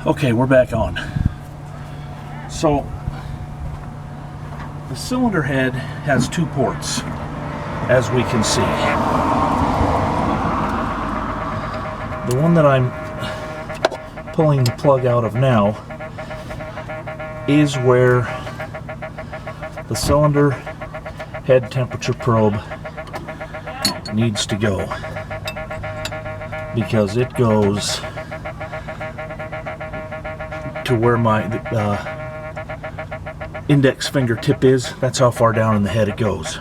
Okay, we're back on. So the cylinder head has two ports, as we can see. The one that I'm pulling the plug out of now is where the cylinder head temperature probe needs to go, because it goes to where my index fingertip is. That's how far down in the head it goes.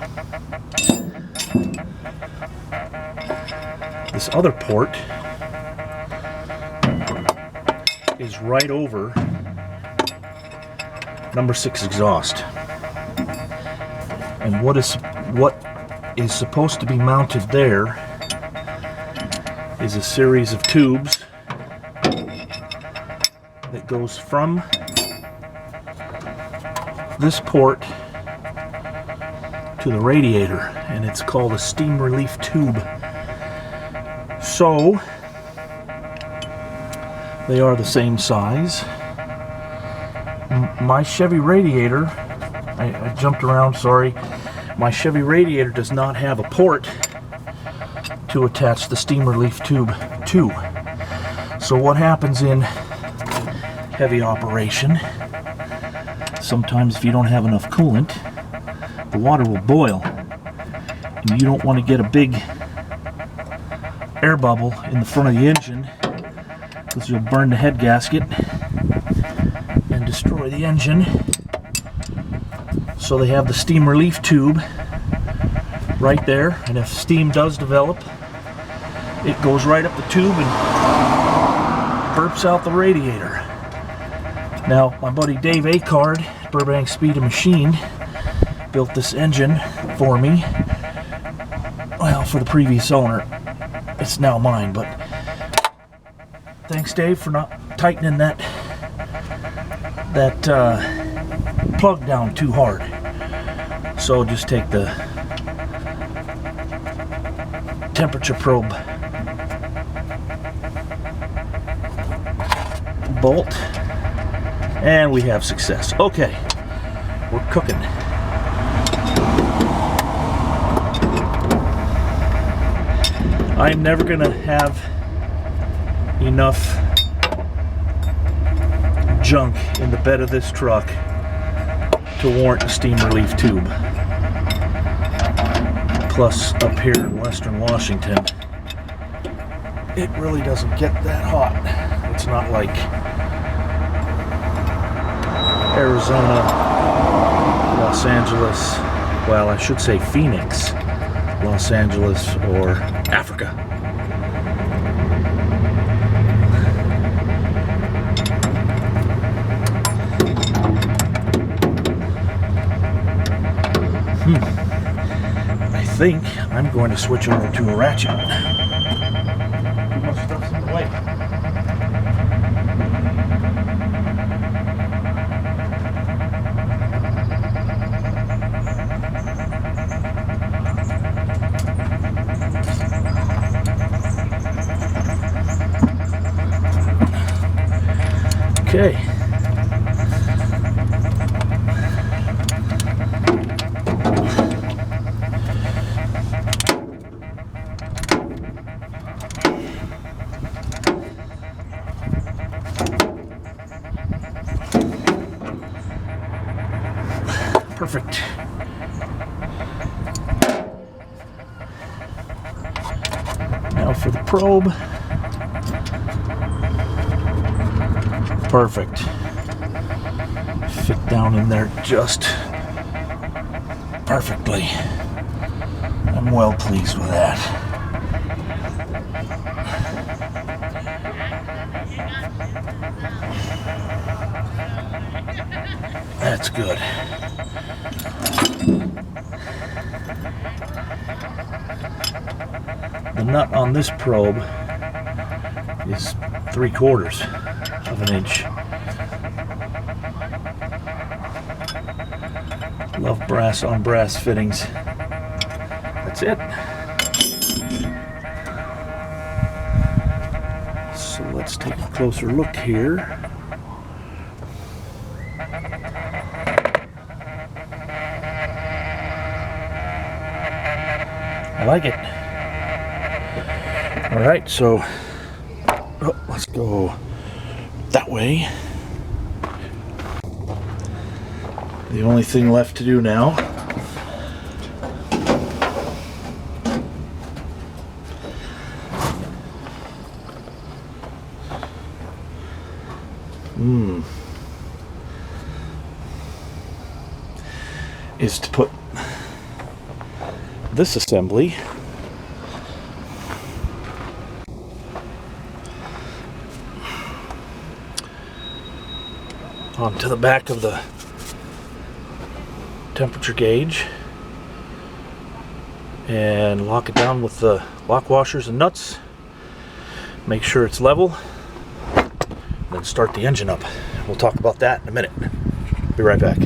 This other port is right over number 6 exhaust. And what is supposed to be mounted there is a series of tubes that goes from this port to the radiator, and it's called a steam relief tube. So they are the same size. My Chevy radiator, I jumped around, sorry. My Chevy radiator does not have a port to attach the steam relief tube to. So what happens in heavy operation, sometimes if you don't have enough coolant, the water will boil, and you don't want to get a big air bubble in the front of the engine, because you'll burn the head gasket and destroy the engine. So they have the steam relief tube right there, and if steam does develop, it goes right up the tube and burps out the radiator. Now, my buddy Dave Acard, Burbank Speed and Machine, built this engine for me. Well, for the previous owner. It's now mine, but thanks, Dave, for not tightening that plug down too hard. So just take the temperature probe bolt, and we have success. Okay, we're cooking. I'm never gonna have enough junk in the bed of this truck to warrant a steam relief tube. Plus, up here in Western Washington, it really doesn't get that hot. It's not like Arizona, Los Angeles, well, I should say Phoenix, Los Angeles, or Africa. I think I'm going to switch over to a ratchet. Too much stuff's in the way. Okay. Perfect. Now for the probe. Perfect. Fit down in there just perfectly. I'm well pleased with that. That's good. The nut on this probe is 3/4 of an inch. Love brass on brass fittings. That's it. So let's take a closer look here. like it. All right, so let's go that way. The only thing left to do now is to put this assembly onto the back of the temperature gauge and lock it down with the lock washers and nuts. Make sure it's level, then start the engine up. We'll talk about that in a minute. Be right back.